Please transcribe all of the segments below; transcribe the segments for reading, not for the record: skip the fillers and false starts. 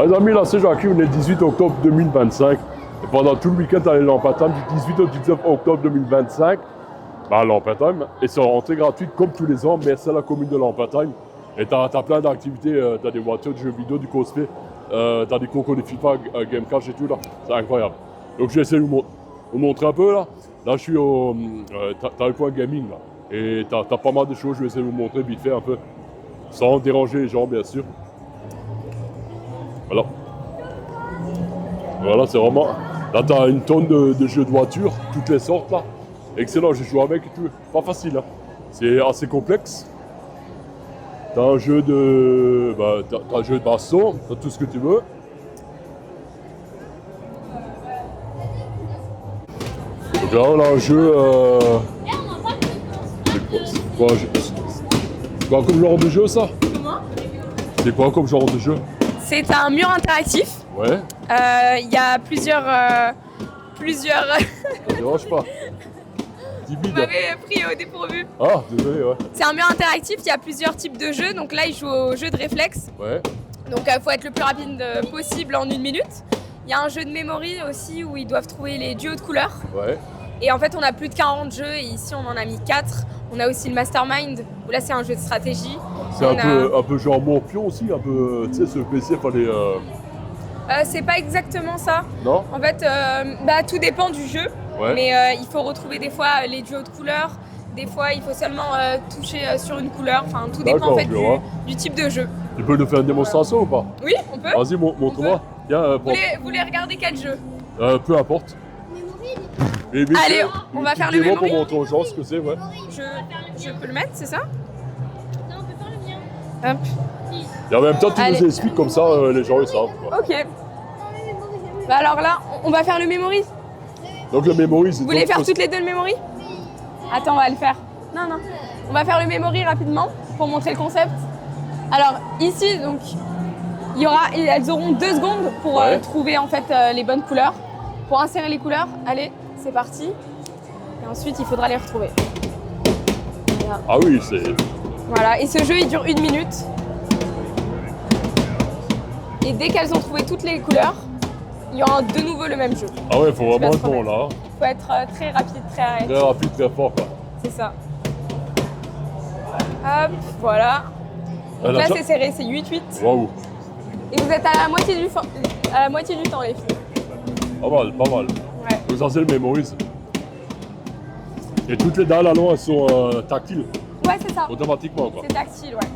Les amis, là c'est Jacques, on est le 18 octobre 2025. Et pendant tout le week-end, à l'Ampatime du 18 au 19 octobre 2025, l'Ampatime est sur entrée gratuite comme tous les ans, mais c'est la commune de l'Ampatime. Et t'as plein d'activités, t'as des voitures, des jeux vidéo, du cosplay, t'as des concours de FIFA, Game Cash et tout là. C'est incroyable. Donc je vais essayer de vous montrer un peu là. Là je suis au. T'as le coin gaming là. Et t'as pas mal de choses, je vais essayer de vous montrer vite fait un peu. Sans déranger les gens bien sûr. Voilà, c'est vraiment. Là, t'as une tonne de jeux de voitures, toutes les sortes là. Excellent, j'ai joué avec et tout. Pas facile, hein. C'est assez complexe. T'as un jeu de. T'as un jeu de baston, t'as tout ce que tu veux. Donc là, on a un jeu. C'est quoi comme genre de jeu ça? Comment? C'est quoi comme genre de jeu? C'est un mur interactif. Ouais. Il y a plusieurs. Ça dérange pas. Vous m'avez pris au dépourvu. Ah, désolé, ouais. C'est un mur interactif, il y a plusieurs types de jeux. Donc là, il joue au jeu de réflexe. Ouais. Donc il faut être le plus rapide possible en 1 minute. Il y a un jeu de memory aussi où ils doivent trouver les duos de couleurs. Ouais. Et en fait, on a plus de 40 jeux et ici, on en a mis 4. On a aussi le Mastermind où là, c'est un jeu de stratégie. C'est un peu genre Morpion aussi, un peu, tu sais, ce PC, fallait... C'est pas exactement ça. Non? En fait, tout dépend du jeu. Ouais. Mais il faut retrouver des fois les duos de couleurs. Des fois, il faut seulement toucher sur une couleur. Enfin, tout dépend en fait du type de jeu. Tu peux nous faire une démonstration ou pas? Oui, on peut. Vas-y, montre-moi. Vous voulez regarder quel jeu? Peu importe. Allez, on va faire le memory. Pour montrer aux gens ce que c'est, ouais. Je peux le mettre, c'est ça? Non, on peut faire le mien. Hop. Et en même temps, tu nous expliques comme ça, les gens ils savent. Quoi. Ok. Bah alors là, on va faire le memory. Donc le memory, c'est... Vous voulez faire toutes les deux le memory? Attends, on va le faire. Non. On va faire le memory rapidement pour montrer le concept. Alors ici, donc, elles auront 2 secondes pour trouver en fait les bonnes couleurs. Pour insérer les couleurs, allez, c'est parti. Et ensuite, il faudra les retrouver. Voilà. Ah oui, c'est... Voilà, et ce jeu, il dure 1 minute. Et dès qu'elles ont trouvé toutes les couleurs, il y aura de nouveau le même jeu. Ah ouais, faut vraiment être bon là. Faut être très rapide, très arrêté. Très rapide, très fort quoi. C'est ça. Hop, voilà. Donc là, c'est serré, c'est 8-8. Waouh. Et vous êtes à la moitié du temps, les filles. Pas mal. Ouais. Donc ça, c'est le memory. Et toutes les dalles, alors, elles sont tactiles. Ouais, c'est ça. Automatiquement quoi. C'est tactile, ouais.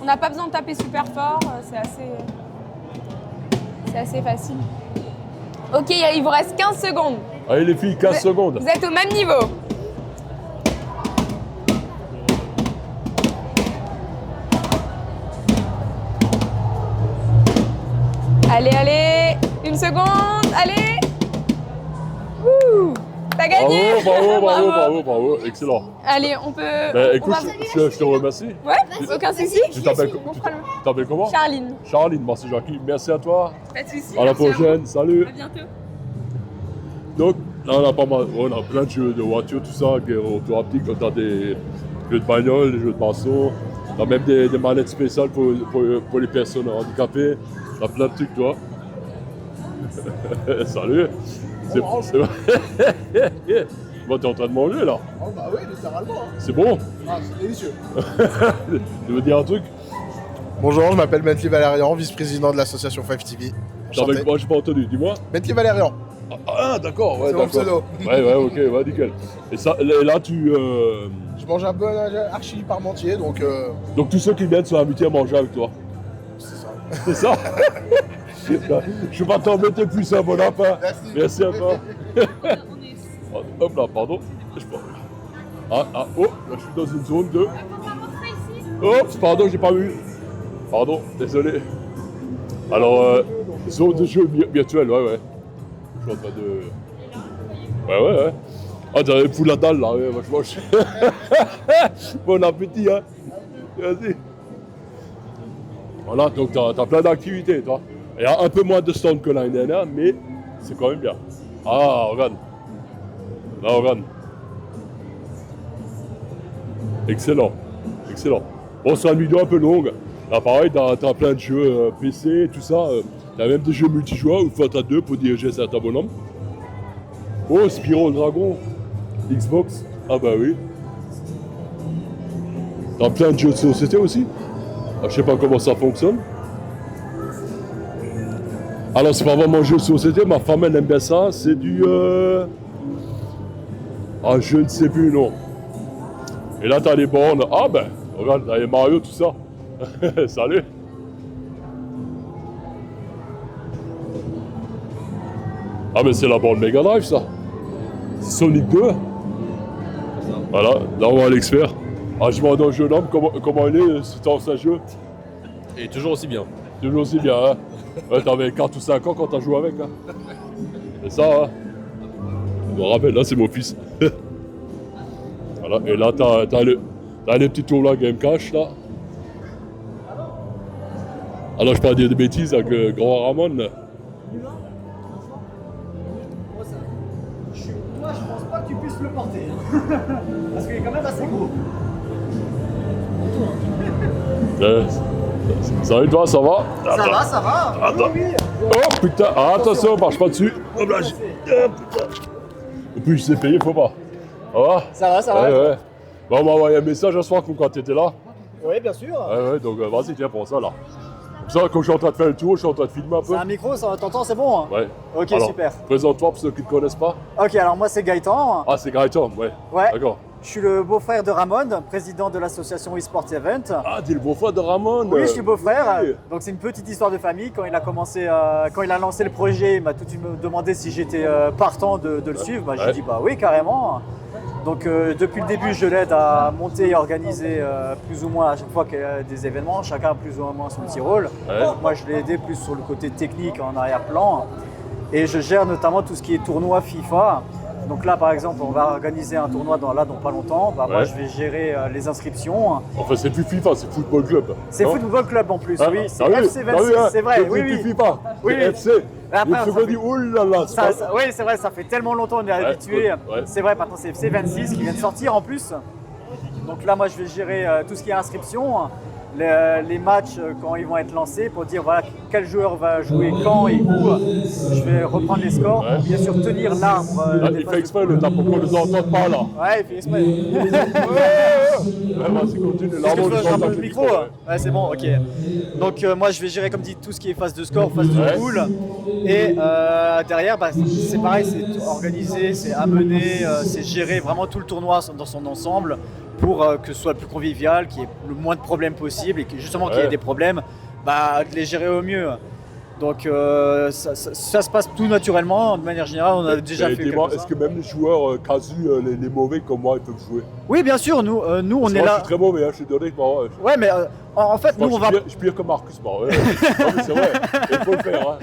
On n'a pas besoin de taper super fort, c'est assez facile. Ok, il vous reste 15 secondes. Allez les filles, 15 secondes. Vous êtes au même niveau. Allez, 1 seconde, allez. Wouh, t'as gagné. Bravo, excellent. Allez, on peut... écoute, je te remercie. Ouais, aucun souci. Tu t'appelles comment? Charline. Charline, merci Jackie. Merci à toi. Pas de souci. À la prochaine, salut. À bientôt. Donc, là on a pas mal, on a plein de jeux de voitures, tout ça, auto haptique, on a des jeux de bagnole, des jeux de baston, on a même des manettes spéciales pour les personnes handicapées, on a plein de trucs, toi. Salut. C'est bon. Bon, t'es en train de manger là? Oh bah oui, littéralement. Hein. C'est bon? Ah, c'est délicieux. Tu veux dire un truc? Bonjour, je m'appelle Bentley Valérian, vice-président de l'association 5TV. Avec moi, j'ai pas entendu, dis-moi. Bentley Valérian. Ah, d'accord, ouais, c'est mon d'accord. pseudo. Ouais, ok, ouais, nickel. Et ça, là, tu... Je mange un bon archi parmentier, donc... Donc tous ceux qui viennent sont invités à manger avec toi? C'est ça. C'est ça? Je vais pas t'embêter plus, un bon lapin. Merci à toi. Hop là, pardon. Oh, là, je suis dans une zone de... Oups, pardon, j'ai pas vu. Pardon, désolé. Alors, zone de jeu virtuel, ouais. Je suis en train de... Ouais. Ah, t'avais fou la dalle, là, ouais, moi je mange. Bon appétit, hein. Vas-y. Voilà, donc t'as plein d'activités, toi. Il y a un peu moins de stands que l'année dernière, mais c'est quand même bien. Ah, regarde. Là, regarde. Excellent. Bon, c'est une vidéo un peu longue. Là, pareil, t'as plein de jeux PC, tout ça. T'as même des jeux multijoueurs où faut être à deux pour diriger certains bonhommes. Oh, Spyro le dragon. Xbox. Ah bah oui. T'as plein de jeux de société aussi. Ah, je sais pas comment ça fonctionne. Alors c'est pas vraiment un jeu de société, ma femme elle aime bien ça. C'est du... Ah je ne sais plus non. Et là t'as les bornes. Ah ben, regarde, t'as les Mario, tout ça. Salut. Ah mais c'est la borne Mega Drive ça. C'est Sonic 2. Voilà, là on va à l'expert. Ah je vois dans le jeune homme comment il est, c'est dans ce jeu. Et toujours aussi bien. Toujours aussi bien, hein. Ouais, t'avais 4 ou 5 ans quand t'as joué avec, hein. C'est ça, hein. Je me rappelle, là c'est mon fils. Voilà, et là t'as les petits tours là, Game Cash, là. Alors je peux pas dire des bêtises avec Grand Ramon. Moi, je pense pas que tu puisses le porter. Hein. Parce qu'il est quand même assez gros. Salut toi, ça va? Ça va. Attends. Oui. Oh putain, ah, attention, marche pas dessus. Hop là, et puis je sais payer, faut pas. Ça va? Ça va. Ouais. Bon, on m'a envoyé un message un soir comme quand t'étais là. Oui, bien sûr. Ouais, donc vas-y, tiens, prends ça là. Comme ça, quand je suis en train de faire le tour, je suis en train de filmer un peu. C'est un micro, ça t'entends, c'est bon hein. Ouais. Ok, Alors, super. Présente-toi pour ceux qui ne te connaissent pas. Ok, alors moi c'est Gaëtan. Ah, c'est Gaëtan, ouais. Ouais. D'accord. Je suis le beau-frère de Ramon, président de l'association eSport Event. Ah, t'es le beau-frère de Ramon. Oui, je suis beau-frère. Oui. Donc c'est une petite histoire de famille. Quand il a commencé, quand il a lancé le projet, il m'a tout de suite demandé si j'étais partant de le suivre. Bah, j'ai dit bah oui, carrément. Donc depuis le début, je l'aide à monter et organiser plus ou moins à chaque fois qu'il y a des événements. Chacun a plus ou moins son petit rôle. Ouais. Donc, moi, je l'ai aidé plus sur le côté technique en arrière-plan. Et je gère notamment tout ce qui est tournoi FIFA. Donc là, par exemple, on va organiser un tournoi dans pas longtemps. Bah, moi, Ouais. je vais gérer les inscriptions. Enfin, c'est plus FIFA, c'est Football Club. C'est non? Football Club en plus, Ah, oui. C'est ah oui, FC 26, ah oui, hein, c'est vrai. c'est Oui, plus oui. FIFA, Oui, c'est oui. FC. Après, Le ça FIFA fait- dit oulala, c'est pas... Oui, c'est vrai, ça fait tellement longtemps qu'on est habitué. ouais. C'est vrai, maintenant c'est FC 26 qui vient de sortir en plus. Donc là, moi, je vais gérer tout ce qui est inscription, les matchs quand ils vont être lancés pour dire voilà quel joueur va jouer quand et où. Je vais reprendre les scores Ouais. pour bien sûr tenir l'arbre. Ah, des il phases fait de- exprès le tape pour qu'on les entende pas là. Ouais, il fait exprès. Ouais, vas-y, continue. Là, Est-ce que on je peux les un peu entend le micro hein. Ouais, c'est bon, ok. Donc moi je vais gérer comme dit tout ce qui est phase de score, phase de Ouais. poule. Et derrière, bah, c'est pareil, c'est organiser, c'est amener, c'est gérer vraiment tout le tournoi dans son ensemble pour que ce soit le plus convivial, qu'il y ait le moins de problèmes possible et que justement qu'il y ait Ouais. des problèmes, bah, de les gérer au mieux. Donc ça se passe tout naturellement, de manière générale, on a déjà Et fait dis-moi, quelque est-ce chose. que même les joueurs casus, les mauvais comme moi, ils peuvent jouer? Oui, bien sûr, nous on Parce que est moi, là. je suis très mauvais, hein, je suis donné. Moi, Ouais, mais en fait, nous on va. Je suis pire que Marcus, moi. Ouais. Non, mais c'est vrai, il faut le faire. Hein.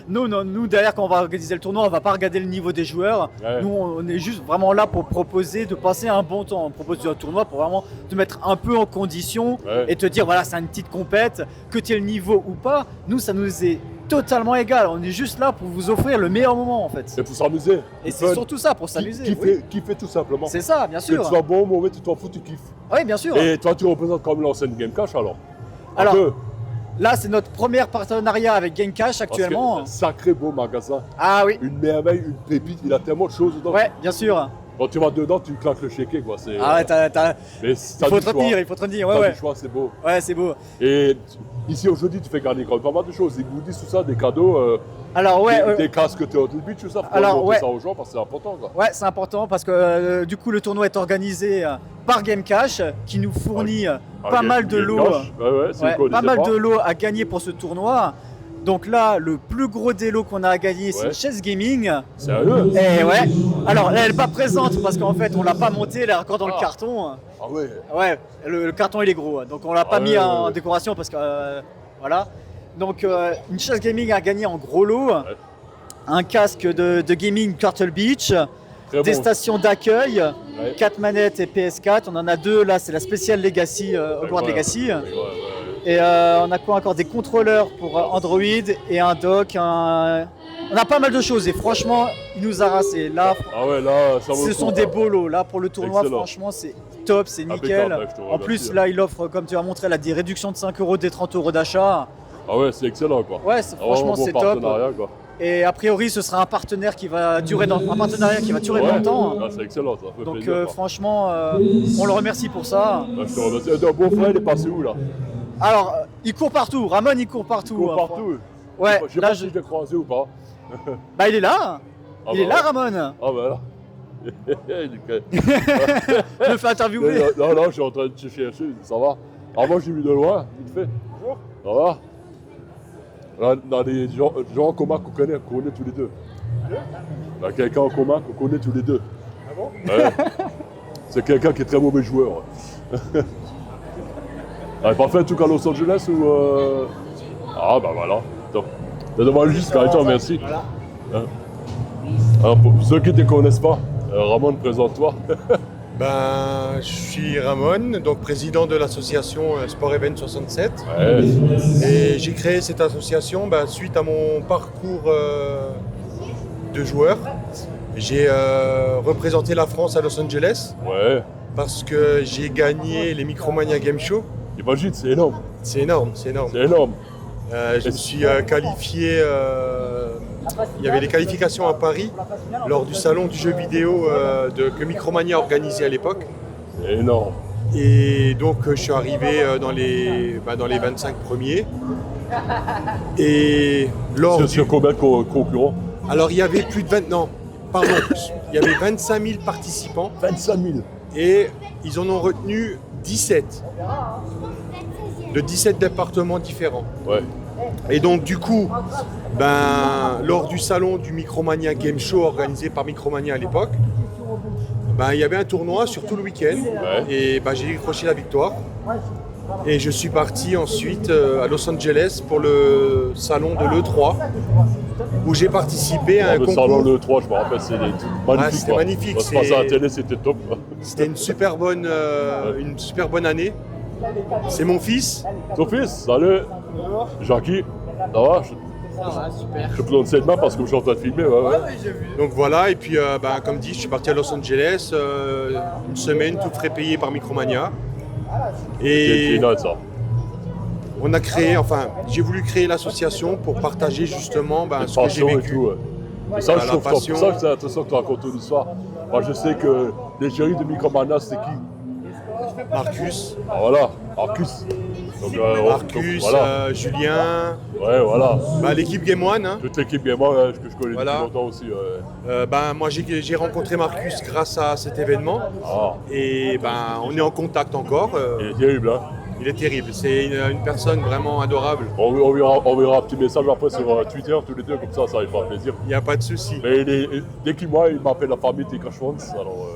Nous, derrière, quand on va organiser le tournoi, on va pas regarder le niveau des joueurs. Ouais. Nous, on est juste vraiment là pour proposer de passer un bon temps. On propose un tournoi pour vraiment te mettre un peu en condition Ouais. et te dire, voilà, c'est une petite compète, que tu aies le niveau ou pas. Nous, ça nous est totalement égal. On est juste là pour vous offrir le meilleur moment, en fait. C'est pour s'amuser. Et Fun. c'est surtout ça, pour s'amuser. Qui fait tout simplement. C'est ça, bien Que sûr. tu sois bon ou mauvais, tu t'en fous, tu kiffes. Oui, bien sûr. Et toi, tu représentes comme l'ancienne Game Cash alors? Un Alors, peu, là, c'est notre premier partenariat avec Game Cash parce actuellement. que sacré beau magasin. Ah oui, Une merveille, une pépite, il a tellement de choses dedans. ouais, bien sûr. Quand tu vas dedans, tu claques le chéquier, quoi. C'est, Ah ouais, mais il faut te retenir, il faut te retenir. Ouais, T'as ouais. du choix, c'est beau. Ouais, c'est beau. Et ici, aujourd'hui, tu fais gagner quand même pas mal de choses. Des goodies, tout ça, des cadeaux, Alors, ouais. des casques Turtle Beach, tout ça. Faut Alors, montrer ouais. ça aux gens parce que c'est important, quoi. Ouais, c'est important parce que du coup le tournoi est organisé par Game Cash qui nous fournit pas mal de lots, Ouais, c'est ouais, cool, pas je mal sais de lots à gagner pour ce tournoi. Donc là, le plus gros des lots qu'on a à gagner, c'est Ouais. une chaise gaming. Sérieux? Et ouais. Alors elle n'est pas présente parce qu'en fait on l'a pas montée, elle est encore dans le Ah. carton. Ah ouais. Ouais, le carton il est gros, donc on l'a pas Ah mis ouais, en ouais. décoration parce que voilà. Donc une chaise gaming à gagner en gros lot, un casque de gaming Turtle Beach. Très Des bon. stations d'accueil, Ouais. 4 manettes et PS4. On en a 2 là, c'est la spéciale Legacy, Hogwarts Ouais, Legacy. ouais, ouais. Et on a quoi encore? Des contrôleurs pour Android et un dock. On a pas mal de choses et franchement, il nous a rassé. Là, Ah ouais, là, ça vaut ce le sont coup, des quoi. beaux lots. Là, pour le tournoi, Excellent. franchement, c'est top, c'est Impeccable, nickel. ouais, je te En remercie. plus, là, il offre, comme tu as montré, là, des réductions de 5 €, des 30 € d'achat. Ah ouais, c'est excellent quoi. Ouais, Ah, franchement, vraiment bon c'est top. partenariat, quoi. Et a priori, ce sera un partenaire qui va durer dans un partenariat qui va durer Ouais. dans le temps. Ah, c'est excellent, ça fait Donc plaisir. Quoi. franchement, on le remercie pour ça. Ah, je te remercie. Ton beau-frère, il est passé où là? Alors, il court partout. Ramon, il court partout. Il court hein. partout. Ouais, Je sais là, pas si je l'ai croisé ou pas. bah il est là. Ah, Il est bah, là, ouais. Ramon. Ah bah là. Je me fais interviewer. Non, je suis en train de te chercher, ça va. Ah moi j'ai vu de loin, vite fait. Ça va. Dans des gens en commun qu'on connaît tous les deux. Il y a quelqu'un en commun qu'on connaît tous les deux. Ah bon? Ouais. C'est quelqu'un qui est très mauvais joueur. T'avais pas fait un truc à Los Angeles ou Ah bah voilà. T'as demandé juste quelqu'un, merci. Voilà. Hein. Alors pour ceux qui ne te connaissent pas, Ramon, présente-toi. Ben, je suis Ramon, donc président de l'association Sport Event 67. Ouais. Et j'ai créé cette association suite à mon parcours de joueur. J'ai représenté la France à Los Angeles Ouais. parce que j'ai gagné les Micromania Game Show. Imagine, c'est énorme. C'est énorme, c'est énorme. C'est énorme. Je me suis qualifié, il y avait des qualifications à Paris lors du salon du jeu vidéo que Micromania organisait à l'époque. C'est énorme. Et donc je suis arrivé dans les 25 premiers. Et lors Sur combien de concurrents? Alors il y avait plus de 20... Non, pardon. Il y avait 25 000 participants 25 000. et ils en ont retenu 17. De 17 départements différents. Ouais. Et donc du coup, lors du salon du Micromania Game Show organisé par Micromania à l'époque, il y avait un tournoi sur tout le week-end. Ouais. Et j'ai décroché la victoire. Et je suis parti ensuite à Los Angeles pour le salon de l'E3 où j'ai participé à un Le concours. salon de 3, je me rappelle, c'est magnifique. C'était quoi. magnifique, On se passait à la c'est- télé, c'était top. C'était une super bonne année. C'est mon fils. Ton fils, salut. Jackie, ça va? Je te donne cette main parce que je suis en train de filmer. Ouais. Donc voilà, et puis comme dit, je suis parti à Los Angeles, une semaine, tout frais payé par Micromania. C'est Et final, ça. on a créé, j'ai voulu créer l'association pour partager justement Une ce que j'ai passion et vécu. tout. Ouais. C'est ça, Voilà, je la trouve top. passion. C'est ça que c'est intéressant que tu racontes ton histoire. Moi, je sais que les jurys de Micromania, c'était qui? Marcus, Ah, voilà, Marcus. Donc, Marcus, voilà. Julien, Ouais, voilà. l'équipe Game One. Hein. Toute l'équipe et moi, que je connais Voilà. depuis longtemps aussi. Ouais. Moi j'ai rencontré Marcus grâce à cet événement Ah, et on est en contact encore. il est terrible, hein. Il est terrible, c'est une personne vraiment adorable. On verra un petit message après sur Twitter, tous les deux, comme ça va faire plaisir. Il n'y a pas de souci. Mais dès qu'il m'appelle la famille Tika Schwanz, alors...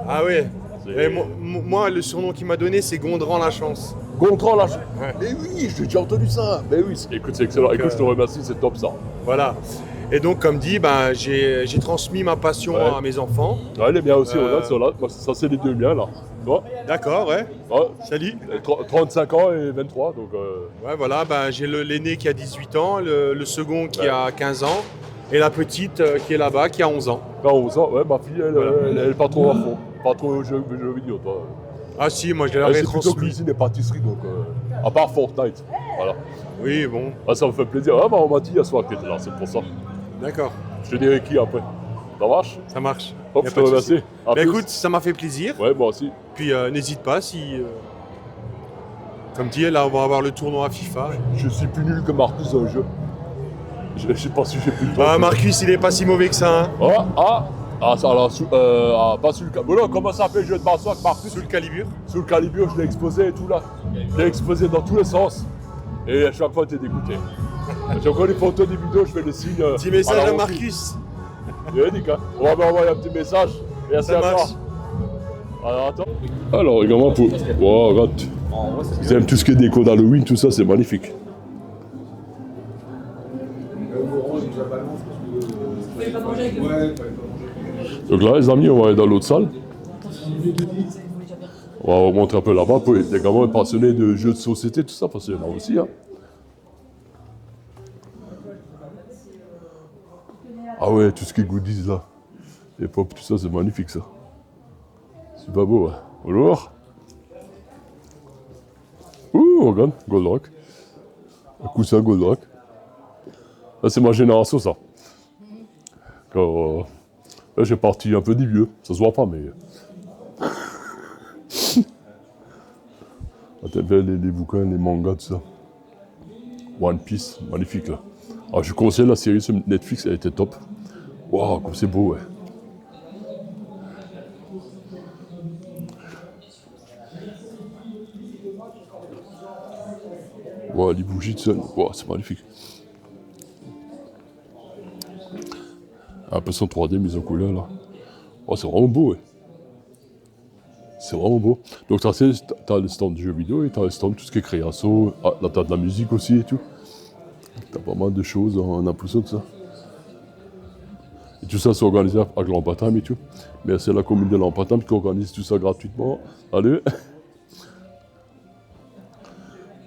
Ah ouais. C'est- Et moi, le surnom qu'il m'a donné, c'est Gondran la chance. Gontran, là, Ouais. mais oui, j'ai déjà entendu ça. Mais oui, écoute, c'est excellent. Écoute, je te remercie, c'est top ça. Voilà. Et donc, comme dit, j'ai transmis ma passion Ouais. à mes enfants. Ouais, les miens aussi, regarde, ça, là. Moi, ça, c'est les deux miens, là. Tu vois? D'accord, ouais. Ouais. Salut. 35 ans et 23, donc... Ouais, voilà, j'ai l'aîné qui a 18 ans, le second qui a 15 ans, et la petite qui est là-bas, qui a 11 ans. Quand 11 ans, ouais, ma fille, Voilà. elle est pas trop à fond. Pas trop aux jeux vidéo, toi. Ah si, moi je Elle, l'avais c'est plutôt transmis. cuisine et pâtisserie, donc... à part Fortnite, voilà. Oui, bon, Ah, ça me fait plaisir. Ah, on m'a dit hier soir que t'étais là, c'est pour ça. d'accord, Je te dirai qui après. Ça marche? ça marche. Hop, Y a je pas te de remercie. souci. À plus. Écoute, ça m'a fait plaisir. Ouais, moi aussi. Puis n'hésite pas si, comme dit, là on va avoir le tournoi FIFA. Je suis plus nul que Marcus dans le jeu. Je sais pas si j'ai plus de temps. Ah, Marcus, il est pas si mauvais que ça. Hein. Ça, alors, pas sous le calibre. Bon, comment ça s'appelle le jeu de baston avec Marcus? Sous le calibre. Sous le calibre, je l'ai exposé et tout là. Je l'ai exposé dans tous les sens. Et à chaque fois, t'es dégoûté. J'ai encore des photos, des vidéos, je fais des signes. Petit message à la Marcus. Véridique, hein. On va m'envoyer un petit message. Et à Ça marche. Alors, attends. Alors, également pour. Wow, regarde. Vous aimez tout ce qui est déco d'Halloween, tout ça, c'est magnifique. Donc là, les amis, on va aller dans l'autre salle. On va vous montrer un peu là-bas pour les gamins passionnés de jeux de société, tout ça, parce qu'il y en a aussi. Hein. Ah ouais, tout ce qui est goodies là. Les pop, tout ça, c'est magnifique ça. C'est pas beau, hein. Bonjour. Ouh, regarde, Gold Rock. Un coussin Goldrake. Là, c'est ma génération, ça. Là, j'ai parti un peu des vieux. Ça se voit pas, mais... les bouquins, les mangas, tout ça. One Piece, magnifique, là. Alors, je conseille la série sur Netflix, elle était top. Waouh, comme c'est beau, ouais. Wow, les bougies de sun, wow, c'est magnifique. Un peu son 3D mise en couleur là. Oh, c'est vraiment beau, ouais. C'est vraiment beau. Donc t'as le stand de jeux vidéo et t'as le stand de tout ce qui est création. Ah, là t'as de la musique aussi et tout. T'as pas mal de choses en impulsion de ça. Et tout ça c'est organisé avec l'Ampatam et tout. Mais c'est la commune de l'Ampatam qui organise tout ça gratuitement. Allez.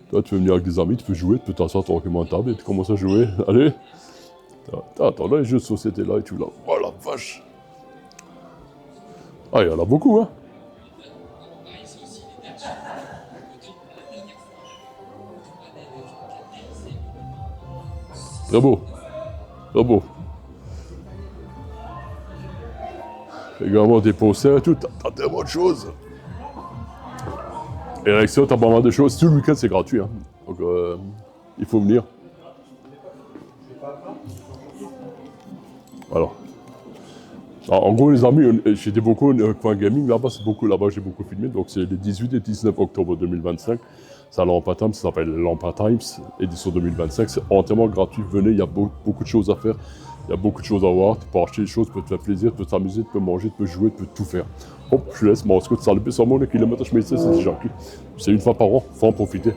Toi, tu peux venir avec des amis, tu peux jouer, tu peux t'asseoir tranquillement à table et tu commences à jouer. Allez. Attends, là, les jeux de société là et tout là. Oh la vache. Ah, il y en a beaucoup, hein. Très beau. Très beau. Également des posters et tout, t'as tellement de choses. Et avec ça, t'as pas mal de choses. Tout le week-end, c'est gratuit. Hein. Donc, il faut venir. Alors. En gros, les amis, j'étais beaucoup au Coin Gaming. Là-bas, c'est beaucoup. Là-bas, j'ai beaucoup filmé. Donc, c'est les 18 et 19 octobre 2025. C'est à l'Ampatam. Ça s'appelle l'Ampatimes, édition 2025. C'est entièrement gratuit. Venez, il y a beaucoup de choses à faire. Il y a beaucoup de choses à voir. Tu peux acheter des choses, tu peux te faire plaisir, tu peux t'amuser, tu peux manger, tu peux jouer, tu peux tout faire. Hop, je laisse. Bon, est-ce que tu sors le plus sur mon kilomètre, je mets ça, c'est déjà. C'est une fois par an. Faut en profiter.